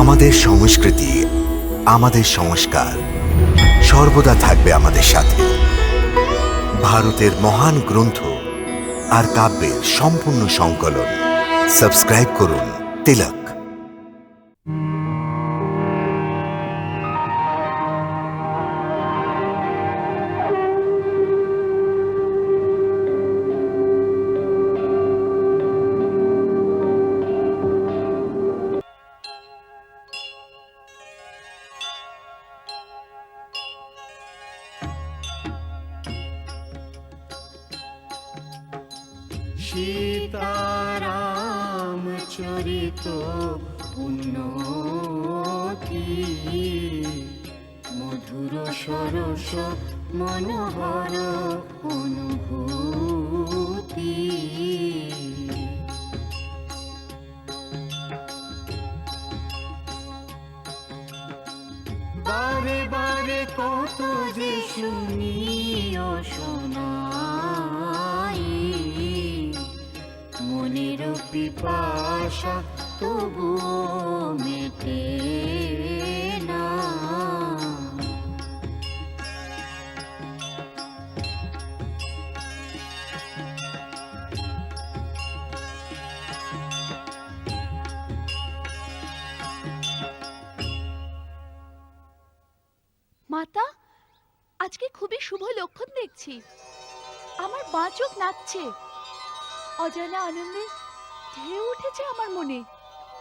আমাদের সংস্কৃতি, আমাদের সংস্কার সর্বদা থাকবে আমাদের সাথে। ভারতের মহান গ্রন্থ আর কাব্যের সম্পূর্ণ সংকলন। সাবস্ক্রাইব করুন তিলক। সীতারাম চরিত উন্নতি, মধুর সরস মনোহর অনুভূতি। বারে বারে কত যে শুনিও শোনাই, মনের পিপাসা তবুও মেটে না। মাতা, আজকে খুবই শুভ লক্ষণ দেখছি। আমার বাঁ চোখ নাচছে, অজানা আনন্দে ঢেউ উঠেছে আমার মনে।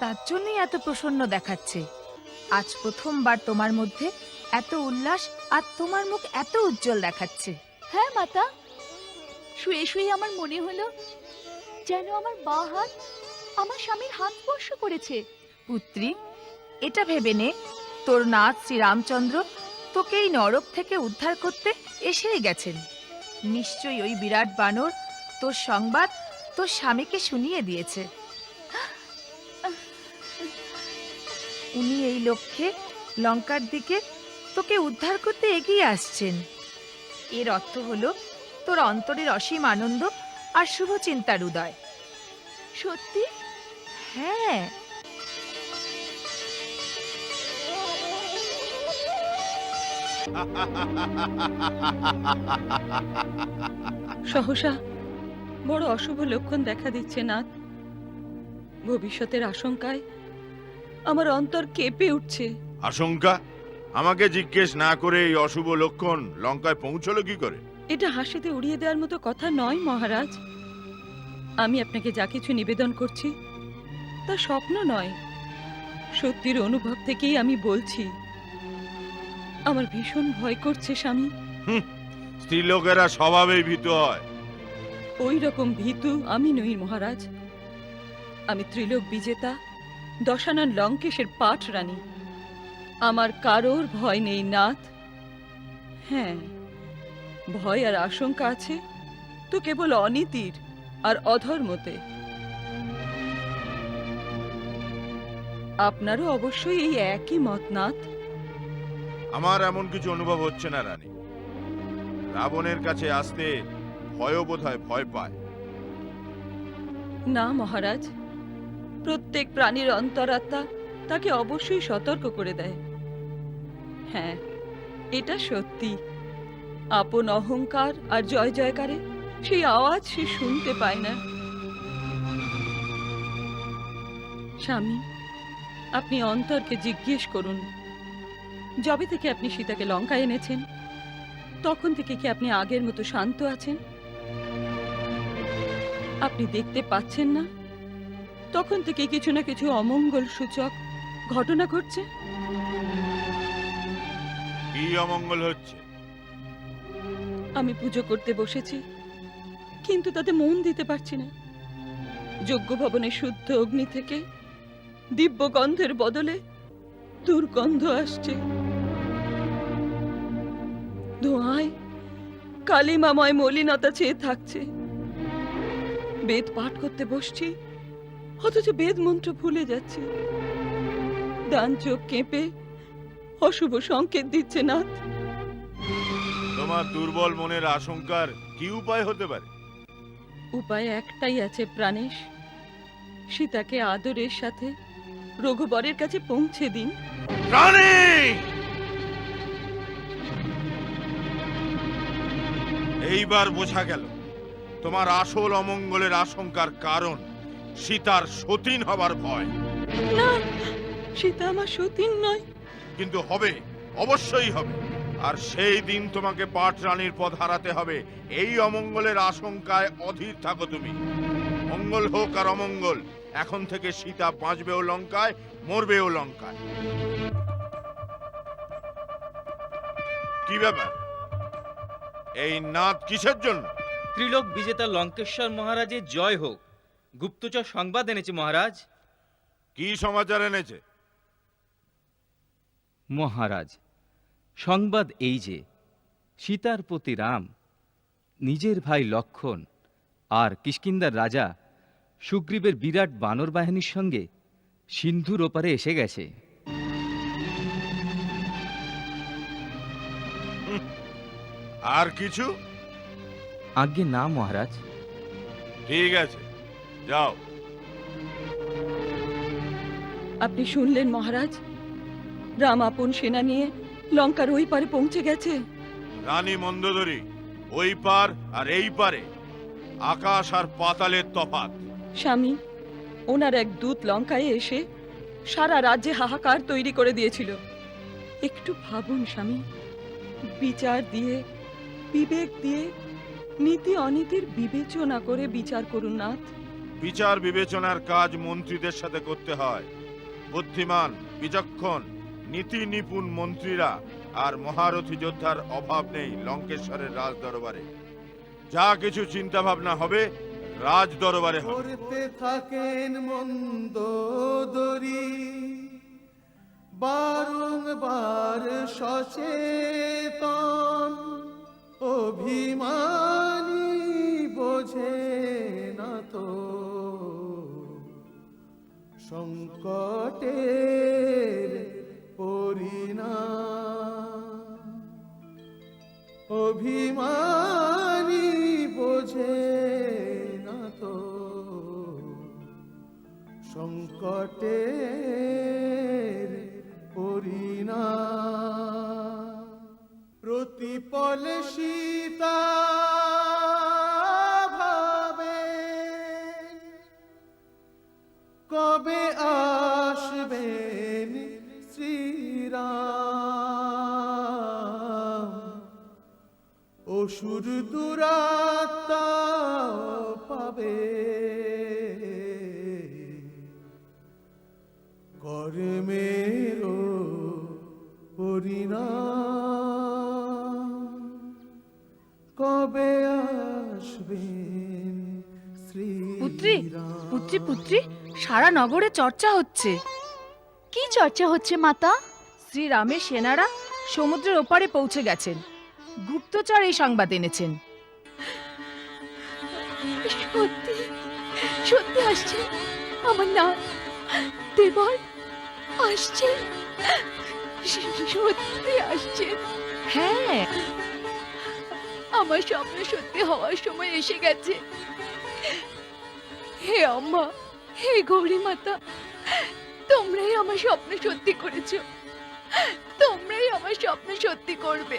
তার জন্যই এত প্রসন্ন দেখাচ্ছে। আজ প্রথমবার তোমার মধ্যে এত উল্লাস আর তোমার মুখ এত উজ্জ্বল দেখাচ্ছে। হ্যাঁ মাতা, শুয়ে শুয়ে আমার মনে হলো যেন আমার বাঁ হাত আমার স্বামীর হাত স্পর্শ করেছে। পুত্রী, এটা ভেবে নে তোর নাথ শ্রীরামচন্দ্র তোকে এই নরক থেকে উদ্ধার করতে এসেই গেছেন। নিশ্চয়ই ওই বিরাট বানর তোর সংবাদ তোর স্বামীকে শুনিয়ে দিয়েছে। উনি এই লক্ষ্যে লঙ্কার দিকে তোকে উদ্ধার করতে এগিয়ে আসছেন। এর অর্থ হলো তোর অন্তরের অসীম আনন্দ আর শুভ চিন্তার উদয়। সত্যি? হ্যাঁ, সহসা বড় অশুভ লক্ষণ দেখা দিচ্ছে নাথ। ভবিষ্যতের আশঙ্কায় আমার অন্তর কেঁপে উঠছে। আশঙ্কা? আমাকে জিজ্ঞেস না করে এই অশুভ লক্ষণ লঙ্কায় পৌঁছলো কি করে? এটা হাসিতে উড়িয়ে দেওয়ার মতো কথা নয় মহারাজ। আমি আপনাকে যা কিছু নিবেদন করছি তা স্বপ্ন নয়, সত্যির অনুভব থেকেই আমি বলছি। আমার ভীষণ ভয় করছে স্বামী। স্ত্রীলোকেরা স্বভাবেই ভীত হয়। ওই রকম ভীতু আমি নই মহারাজ। আমি ত্রিলোক বিজেতা দশানন লঙ্কেশের পাঠ রানী। আমার কারোর ভয় নেই নাথ। হ্যাঁ, ভয় আর আশঙ্কা আছে তো কেবল অনীতির আর অধর্মতে। আপনারও অবশ্যই এই একই মত নাথ। আমার এমন কিছু অনুভব হচ্ছে না রানী। রাবণের কাছে আসতে ভয়ও বোধহয় ভয় পায়। না মহারাজ, প্রত্যেক প্রাণীর অন্তরাত্মা তাকে অবশ্যই সতর্ক করে দেয়। হ্যাঁ, এটা সত্যি। আপন অহংকার আর জয় জয়কারে সেই আওয়াজ সে শুনতে পায় না। স্বামী, আপনি অন্তরকে জিজ্ঞেস করুন, যবে থেকে আপনি সীতাকে লঙ্কায় এনেছেন তখন থেকে কি আপনি আগের মতো শান্ত আছেন? আপনি দেখতে পাচ্ছেন না তখন থেকে কিছু না কিছু অমঙ্গল সূচক ঘটনা ঘটছে? কি অমঙ্গল হচ্ছে? আমি পুজো করতে বসেছি, কিন্তু তাতে মন দিতে পারছি না। যজ্ঞ ভবনের শুদ্ধ অগ্নি থেকে দিব্য গন্ধের বদলে দুর্গন্ধ আসছে। ধোঁয়ায় কালিমাময় মলিনতা চেয়ে থাকছে। বেদ পাঠ করতে বসছি, অথচ বেদ মন্ত্র ভুলে যাচ্ছি। ডান চোখ কেঁপে অশুভ সংকেত দিচ্ছে নাথ। তোমার দুর্বল মনের আশঙ্কার কি উপায় হতে পারে? উপায় একটাই আছে প্রাণেশ, সীতাকে আদরের সাথে রঘুবরের কাছে পৌঁছে দিন। রানী! এইবার বোঝা গেল তোমার আসল অমঙ্গলের আশঙ্কার কারণ সীতার সতীন হবার ভয়। না, সীতা আমার সতীন নয়। কিন্তু হবে, অবশ্যই হবে। আর সেই দিন তোমাকে পাট রানীর পদ হারাতে হবে। এই অমঙ্গলের আশঙ্কায় অধীর থাকো তুমি। মঙ্গল হোক আর অমঙ্গল, এখন থেকে সীতা বাঁচবেও লঙ্কায়, মরবেও লঙ্কায়। কি ব্যাপার? এই নাদ কিসের জন্য? ত্রিলোক বিজেতা লঙ্কেশ্বর মহারাজের জয় হোক। গুপ্তচর সংবাদ এনেছে মহারাজ। কি সমাচার এনেছে? মহারাজ, সংবাদ এই যে সীতার প্রতি রাম নিজের ভাই লক্ষণ আর কিষ্কিন্ধার রাজা সুগ্রীবের বিরাট বানর বাহিনীর সঙ্গে সিন্ধুর ওপারে এসে গেছে। আর কিছু? আজ্ঞে না মহারাজ। ঠিক আছে, যাও। আপনি শুনলেন মহারাজ, রাম আপন সেনা নিয়ে লঙ্কার ওই পারে পৌঁছে গেছে। রানী মন্দোদরী, ওই পার আর এই পারে আকাশ আর পাতালের তফাৎ। স্বামী, ওনার এক দূত লঙ্কায় এসে সারা রাজ্যে হাহাকার তৈরি করে দিয়েছিল। একটু ভাবুন স্বামী, বিচার দিয়ে, বিবেক দিয়ে, নীতি অনীতির বিবেচনা করে বিচার করুন নাথ। বিচার বিবেচনার কাজ মন্ত্রীদের সাথে করতে হয়। বুদ্ধিমান, বিচক্ষণ, নীতি নিপুণ মন্ত্রীরা আর মহারথী যোদ্ধার অভাব নেই লঙ্কেশ্বরের রাজ দরবারে। যা কিছু চিন্তা ভাবনা হবে রাজ দরবারে হবে। করতে থাকেন মন্দোদরী বারংবার সচেতন, অভিমানী বোঝে না তো সংকটের পরিণাম। অভিমানী বোঝে না তো সংকটের পরিণাম। প্রতিপল সীতা ভাবে কবে আসবেন শ্রীরাম। অসুর দুরাত্মা পাবে কর্মের পরিণাম। কবে আসবেন পুত্রী, শ্রীরাম। পুত্রী, পুত্রী, সারা নগরে চর্চা হচ্ছে। কি চর্চা হচ্ছে মাতা? শ্রীরামের সেনারা সমুদ্রের ওপারে পৌঁছে গেছেন। গুপ্তচর এই সংবাদ এনেছেন। সত্যি সত্যি আসছে আমার নাম দেবর আসছে, সত্যি আসছে। হ্যাঁ, আমার স্বপ্ন সত্যি হওয়ার সময় এসে গেছে। হে আম্মা, হে গৌরী মাতা, তোমরাই আমার স্বপ্ন সত্যি করেছো, তোমরাই আমার স্বপ্ন সত্যি করবে।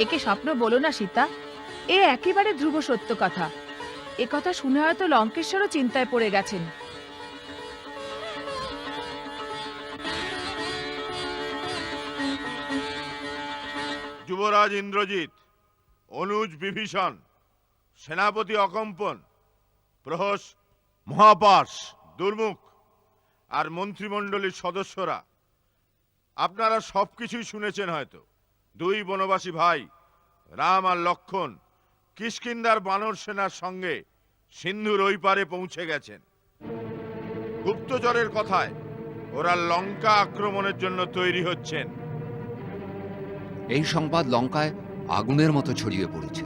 একে স্বপ্ন বলো না সীতা, এ একেবারে ধ্রুব সত্য কথা। এ কথা শুনে হয়তো লঙ্কেশ্বরও চিন্তায় পড়ে গেছেন। যুবরাজ ইন্দ্রজিৎ, অনুজ বিভীষণ, সেনাপতি অকম্পন, প্রহস মহাপাশ দুর্মুখ আর মন্ত্রিমণ্ডলীর সদস্যরা, আপনারা সবকিছুই শুনেছেন হয়তো। দুই বনবাসী ভাই রাম আর লক্ষণ কিষ্কিন্ধার বানর সেনার সঙ্গে সিন্ধুর ওই পারে পৌঁছে গেছেন। গুপ্তচরের কথায় ওরা লঙ্কা আক্রমণের জন্য তৈরি হচ্ছেন। এই সংবাদ লঙ্কায় আগুনের মতো ছড়িয়ে পড়েছে।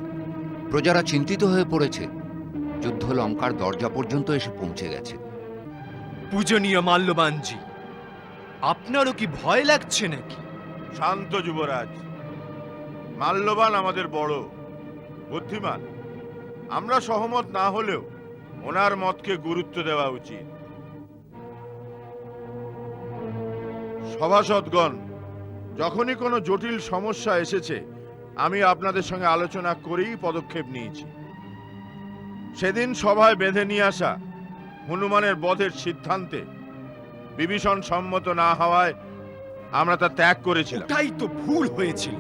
প্রজারা চিন্তিত হয়ে পড়েছে। যুদ্ধ লঙ্কার দরজা পর্যন্ত এসে পৌঁছে গেছে। পূজনীয় মাল্যবানজি, আপনারও কি ভয় লাগছে নাকি? শান্ত যুবরাজ, মাল্যবান আমাদের বড় বুদ্ধিমান। আমরা সহমত না হলেও ওনার মতকে গুরুত্ব দেওয়া উচিত। সভাসদগণ, যখনই কোনো জটিল সমস্যা এসেছে আমি আপনাদের সঙ্গে আলোচনা করেই পদক্ষেপ নিয়েছি। সেদিন সভায় বেঁধে নিয়ে আসা হনুমানের বধের সিদ্ধান্তে বিভীষণ সম্মত না হওয়ায় আমরা তা ত্যাগ করেছিলাম। ওটাই তো ভুল হয়েছিল।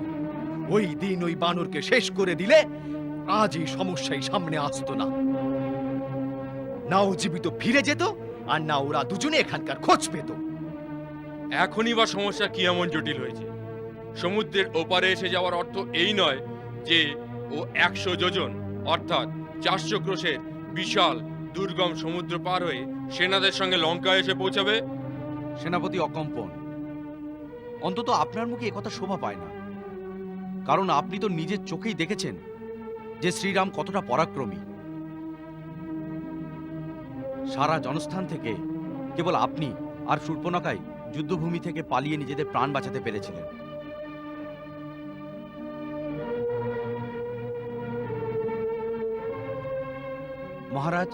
ওই দিন ওই বানরকে শেষ করে দিলে আজ এই সমস্যাই সামনে আসতো না। না ও জীবিত ফিরে যেত, আর না ওরা দুজনে এখানকার খোঁজ পেত। এখনই বা সমস্যা কি এমন জটিল হয়েছে? সমুদ্রের ওপারে এসে যাওয়ার অর্থ এই নয় যে ও 100 যোজন অর্থাৎ 400 ক্রোশের বিশাল দুর্গম সমুদ্র পার হয়ে সেনাদের সঙ্গে লঙ্কা এসে পৌঁছাবে। সেনাপতি অকম্পন, অন্তত আপনার মুখে একথা শোভা পায় না, কারণ আপনি তো নিজের চোখেই দেখেছেন যে শ্রীরাম কতটা পরাক্রমী। সারা জনস্থান থেকে কেবল আপনি আর শূর্পণখাই যুদ্ধভূমি থেকে পালিয়ে নিজেদের প্রাণ বাঁচাতে পেরেছিলেন। মহারাজ,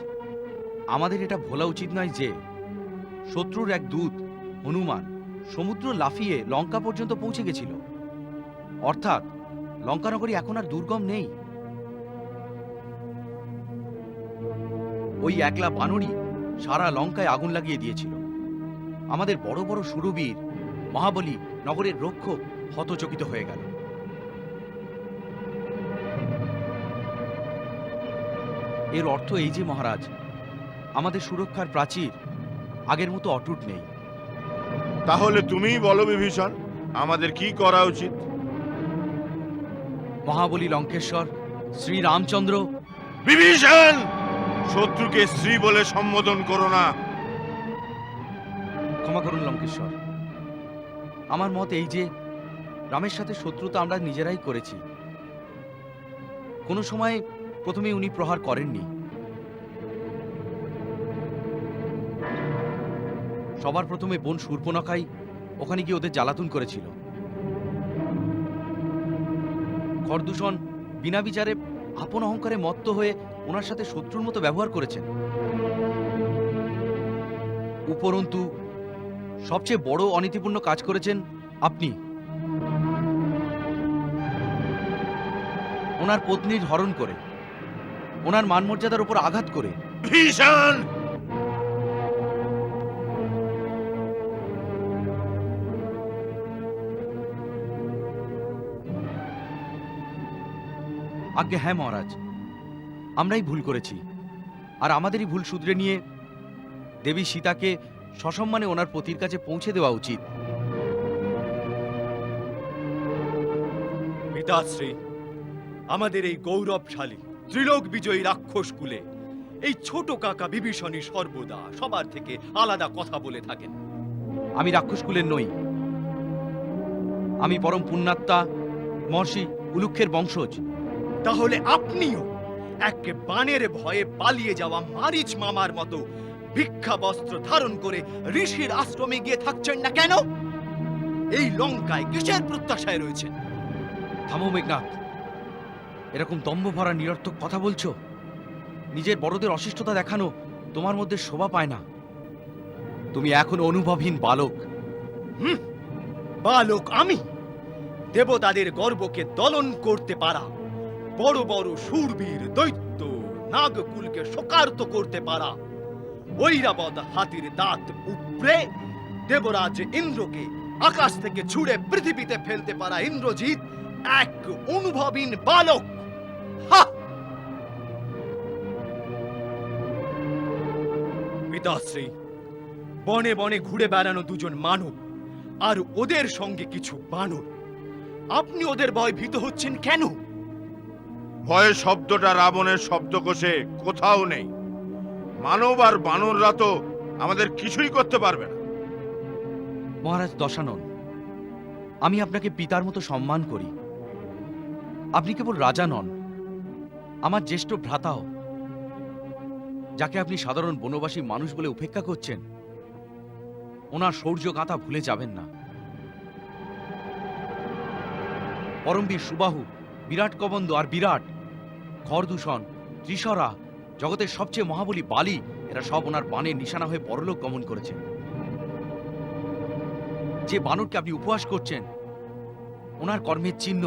আমাদের এটা ভোলা উচিত নয় যে শত্রুর এক দূত হনুমান সমুদ্র লাফিয়ে লঙ্কা পর্যন্ত পৌঁছে গেছিল, অর্থাৎ লঙ্কানগরী এখন আর দুর্গম নেই। ওই একলা বানরই সারা লঙ্কায় আগুন লাগিয়ে দিয়েছিল। আমাদের বড় বড় শূরবীর মহাবলী নগরের রক্ষক হতচকিত হয়ে গেল। এর অর্থ এই যে মহারাজ, আমাদের সুরক্ষার প্রাচীর আগের মতো অটুট নেই। তাহলে তুমিই বলো বিভীষণ, আমাদের কি করা উচিত? মহাবলী লঙ্কেশ্বর শ্রী রামচন্দ্র। বিভীষণ, শত্রুকে স্ত্রী বলে সম্বোধন করো না। ক্ষমা করুন লঙ্কেশ্বর, আমার মত এই যে রামের সাথে শত্রুতা আমরা নিজেরাই করেছি। কোনো সময় প্রথমে উনি প্রহার করেননি। সবার প্রথমে বোন শূর্পণখাই ওখানে গিয়ে ওদের জ্বালাতন করেছিল। খরদূষণ বিনা বিচারে আপন অহংকারে মত্ত হয়ে ওনার সাথে শত্রুর মতো ব্যবহার করেছেন। উপরন্তু সবচেয়ে বড় অনীতিপূর্ণ কাজ করেছেন আপনি। ওনার পত্নীর হরণ করে, ওনার মানমর্যাদার উপর আঘাত করে। ভীষণ, আজ্ঞে হ্যাঁ মহারাজ, আমরাই ভুল করেছি, আর আমাদেরই ভুল শুধরে নিয়ে দেবী সীতাকে সসম্মানে ওনার পতির কাছে পৌঁছে দেওয়া উচিত। পিতাশ্রী, আমাদের এই গৌরবশালী ত্রিলোক বিজয়ী রাক্ষস কুলে এই ছোট কাকা বিভীষণই সর্বদা সবার থেকে আলাদা কথা বলে থাকেন। আমি রাক্ষস কুলের নই, আমি পরম পুণ্যাত্মা মহর্ষি উলুক্ষের বংশজ। তাহলে আপনিও এক বানের ভয়ে পালিয়ে যাওয়া মারিচ মামার মতো ভিক্ষা বস্ত্র ধারণ করে ঋষির আশ্রমে গিয়ে থাকছেন না কেন? এই লঙ্কায় কিসের প্রত্যাশায় রয়েছেন? থামো মেঘনাথ, এরকম দম্ভ ভরা নিরর্থক কথা বলছো। নিজের বড়দের অশিষ্টতা দেখানো তোমার মধ্যে শোভা পায় না। তুমি এখন অনুভবহীন বালক। বালক আমি? দেবতাদের গর্বকে দলন করতে পারা, বড় বড় শূরবীর দৈত্য নাগকুলকে শোকার্ত করতে পারা, ঐরাবত হাতির দাঁত উপড়ে দেবরাজ ইন্দ্রকে আকাশ থেকে ছুঁড়ে পৃথিবীতে ফেলতে পারা ইন্দ্রজিৎ এক অনুভবহীন বালক। পিতাশ্রী, বনে বনে ঘুরে বেড়ানো দুজন মানব আর ওদের সঙ্গে কিছু বানর, আপনি ওদের ভয় ভীত হচ্ছেন কেন? ভয় শব্দটা রাবণের শব্দকোষে কোথাও নেই। মানব আর বানররা তো আমাদের কিছুই করতে পারবে না। মহারাজ দশানন, আমি আপনাকে পিতার মতো সম্মান করি। আপনি কেবল রাজা নন, আমার জ্যেষ্ঠ ভ্রাতাও। যাকে আপনি সাধারণ বনবাসী মানুষ বলে উপেক্ষা করছেন, ওনার শৌর্য গাঁথা ভুলে যাবেন না। পরমবীর সুবাহু, বিরাট কবন্দ আর বিরাট, খরদূষণ, ত্রিশরা, জগতের সবচেয়ে মহাবলী বালি, এরা সব ওনার বাণের নিশানা হয়ে পরলোক গমন করেছে। যে বানরকে আপনি উপহাস করছেন ওনার কর্মের চিহ্ন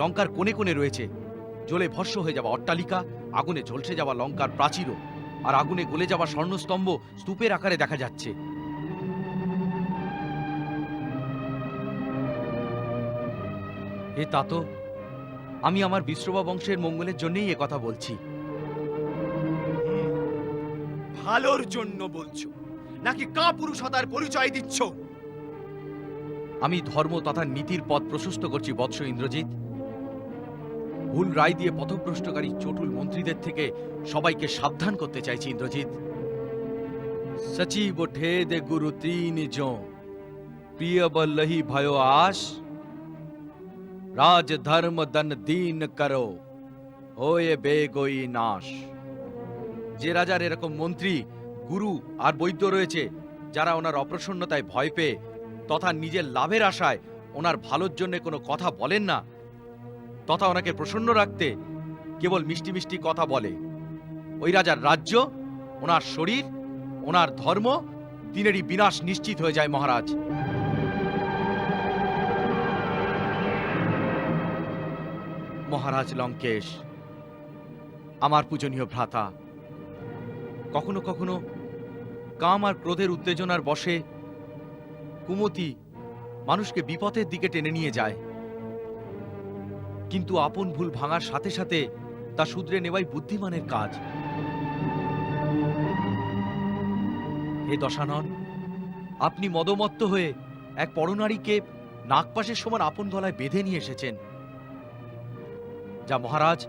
লঙ্কার কোণে কোণে রয়েছে। জ্বলে ভস্ম হয়ে যাওয়া অট্টালিকা, আগুনে ঝলসে যাওয়া লঙ্কার প্রাচীরও, আর আগুনে গলে যাওয়া স্বর্ণস্তম্ভ স্তূপের আকারে দেখা যাচ্ছে। হে তাতো, আমি আমার বিশ্রবা বংশের মঙ্গলের জন্যই এ কথা বলছি। ভালোর জন্য বলছো নাকি কাপুরুষতার পরিচয় দিচ্ছ? আমি ধর্ম তথা নীতির পথ প্রশস্ত করছি বৎস ইন্দ্রজিৎ। ভুল রায় দিয়ে পথভ্রষ্টকারী চটুল মন্ত্রীদের থেকে সবাইকে সাবধান করতে চাইছি ইন্দ্রজিৎ। সচিব ওঠে দে গুরু তিন জো, প্রিয় বল্লহি ভয় আশ, রাজ ধর্ম দন দীন করো, হোয়ে বেগই নাশ। যে রাজার এরকম মন্ত্রী, গুরু আর বৈদ্য রয়েছে, যারা ওনার অপ্রসন্নতায় ভয় পেয়ে তথা নিজের লাভের আশায় ওনার ভালোর জন্য কোনো কথা বলেন না, তথা ওনাকে প্রসন্ন রাখতে কেবল মিষ্টি মিষ্টি কথা বলে, ওই রাজার রাজ্য, ওনার শরীর, ওনার ধর্ম তিনেরই বিনাশ নিশ্চিত হয়ে যায় মহারাজ। মহারাজ লঙ্কেশ, আমার পূজনীয় ভ্রাতা, কখনো কখনো কাম আর ক্রোধের উত্তেজনার বশে কুমতি মানুষকে বিপদের দিকে টেনে নিয়ে যায়, কিন্তু আপন ভুল ভাঙার সাথে সাথে তা শুধরে নেওয়াই বুদ্ধিমানের কাজ। হে দশানন, আপনি মদমত্ত হয়ে এক পরনারীকে নাগপাশের সমান আপন গলায় বেঁধে নিয়ে এসেছেন, যা মহারাজ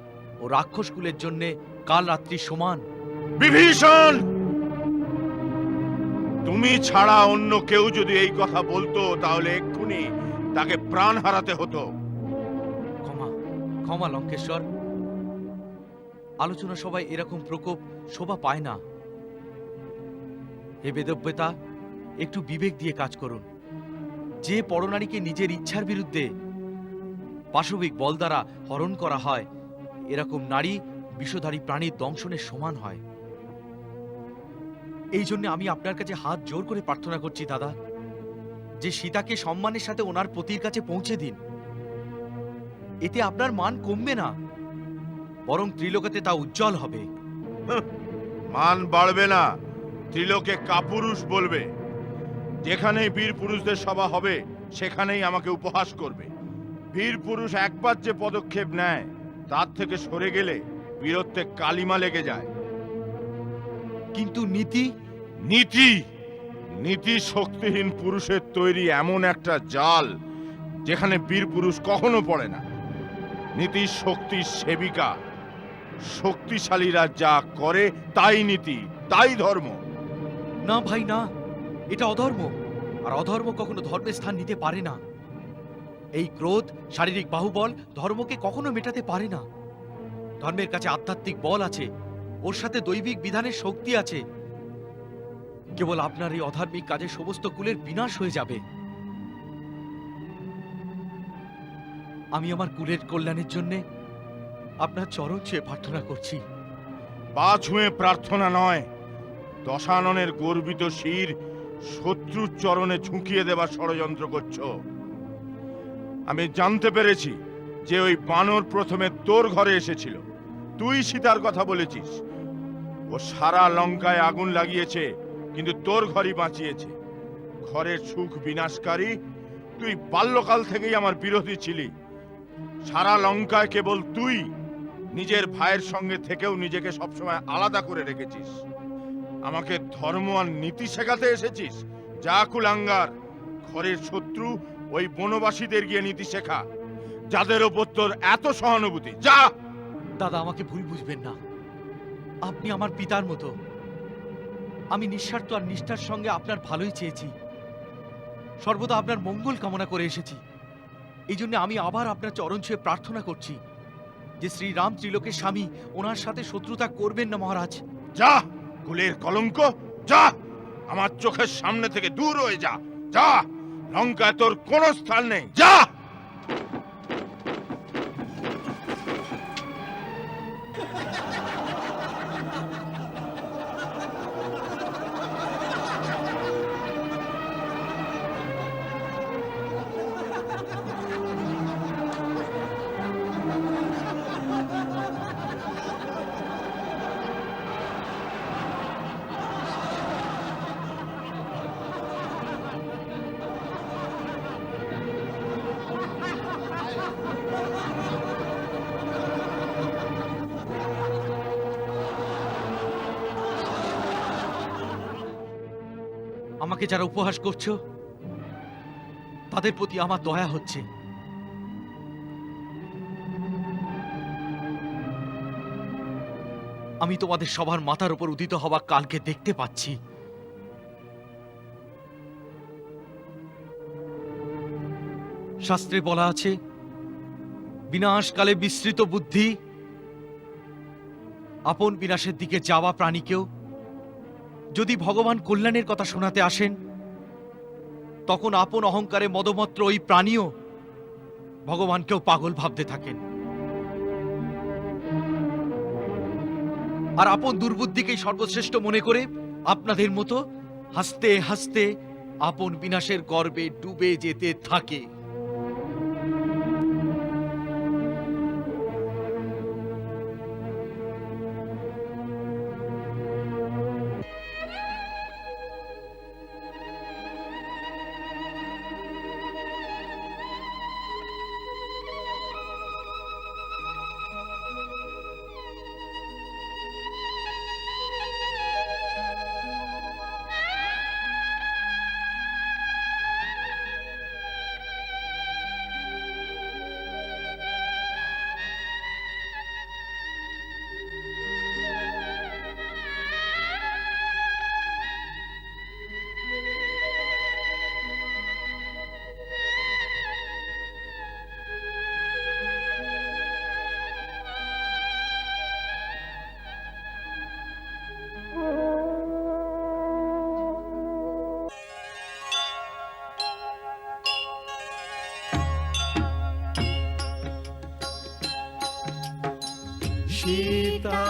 ও রাক্ষস কুলের জন্য কাল রাত্রির সমান। বিভীষণ, তুমি ছাড়া অন্য কেউ যদি এই কথা বলতো তাহলে এক্ষুনি তাকে প্রাণ হারাতে হতো। ক্ষমা ক্ষমা লঙ্কেশ্বর, আলোচনা সবাই এরকম প্রকোপ শোভা পায় না। হে বেদব্যতা, একটু বিবেক দিয়ে কাজ করুন। যে পরনারীকে নিজের ইচ্ছার বিরুদ্ধে পাশবিক বল দ্বারা হরণ করা হয়, এরকম নারী বিষধারী প্রাণীর দংশনের সমান হয়। এই জন্য আমি আপনার কাছে হাত জোর করে প্রার্থনা করছি দাদা, যে সীতাকে সম্মানের সাথে ওনার পতির কাছে পৌঁছে দিন। এতে আপনার মান কমবে না, বরং ত্রিলোকেতে তা উজ্জ্বল হবে। মান বাড়বে না, ত্রিলোকে কাপুরুষ বলবে। যেখানেই বীর পুরুষদের সভা হবে সেখানেই আমাকে উপহাস করবে। বীর পুরুষ একবার যে পদক্ষেপ নেয় তার থেকে সরে গেলে বীরত্বে কালিমা লেগে যায়। কিন্তু নীতি নীতি নীতি শক্তিহীন পুরুষের তৈরি এমন একটা জাল যেখানে বীর পুরুষ কখনো পড়ে না। নীতি শক্তির সেবিকা। শক্তিশালীরা যা করে তাই নীতি, তাই ধর্ম। না ভাই না, এটা অধর্ম, আর অধর্ম কখনো ধর্মের স্থান নিতে পারে না। এই ক্রোধ, শারীরিক বাহুবল ধর্মকে কখনো মেটাতে পারে না। ধর্মের কাছে আধ্যাত্মিক বল আছে, ওর সাথে দৈবিক বিধানের শক্তি আছে। কেবল আপনার এই অধার্মিক কাজে সমস্ত কুলের বিনাশ হয়ে যাবে। আমি আমার কুলের কল্যাণের জন্য আপনার চরণ ছুঁয়ে প্রার্থনা করছি। পা ছুঁয়ে প্রার্থনা নয়, দশাননের গর্বিত শির শত্রুর চরণে ঝুঁকিয়ে দেবার ষড়যন্ত্র করছ। আমি জানতে পেরেছি যে ওই বানর প্রথমে তোর ঘরে এসেছিল, তুই সীতার কথা বলেছিস। ও সারা লঙ্কায় আগুন লাগিয়েছে, কিন্তু তোর ঘরই বাঁচিয়েছে। ঘরের সুখ বিনাশকারী তুই বাল্যকাল থেকেই আমার বিরোধী ছিলি। সারা লঙ্কায় কেবল তুই নিজের ভাইয়ের সঙ্গে থেকেও নিজেকে সবসময় আলাদা করে রেখেছিস। আমাকে ধর্ম আর নীতি শেখাতে এসেছিস? যা কুলাঙ্গার, ঘরের শত্রু ওই বনবাসীদের গিয়ে নীতি শেখা, যাদের ওপর তোর এত সহানুভূতি। যা। দাদা, আমাকে ভুল বুঝবেন না, আপনি আমার পিতার মতো। আমি নিঃস্বার্থ আর নিষ্ঠার সঙ্গে আপনার ভালোই চেয়েছি, সর্বদা আপনার মঙ্গল কামনা করে এসেছি। এই জন্য আমি আবার আপনার চরণ ছুঁয়ে প্রার্থনা করছি যে শ্রীরাম ত্রিলোকের স্বামী, ওনার সাথে শত্রুতা করবেন না মহারাজ। যা কুলের কলঙ্ক, যা আমার চোখের সামনে থেকে দূর হয়ে যা। যা, লঙ্কায় তোর কোনো স্থান নেই। যা। আমাকে যারা উপহাস করছো তাদের প্রতি আমার দয়া হচ্ছে। আমি তোমাদের সবার মাথার উপর উদিত হওয়া কালকে দেখতে পাচ্ছি। শাস্ত্রে বলা আছে, বিনাশকালে বিস্মৃত বুদ্ধি আপন বিনাশের দিকে যাওয়া প্রাণীকেও যদি ভগবান কল্যাণের কথা শোনাতে আসেন, তখন আপন অহংকারে মদমত্র ওই প্রাণীও ভগবানকেও পাগল ভাবতে থাকেন। আর আপন দুর্বুদ্ধিকেই সর্বশ্রেষ্ঠ মনে করে আপনাদের মতো হাসতে হাসতে আপন বিনাশের গর্বে ডুবে যেতে থাকে।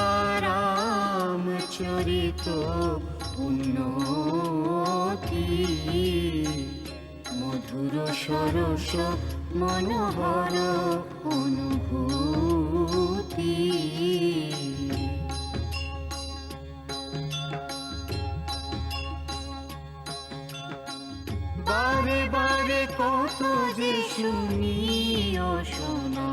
সীতারাম চরিত উন্নতি, মধুর সরস মনোহর অনুভূতি। বারে বারে কত যে শুনিও শোনা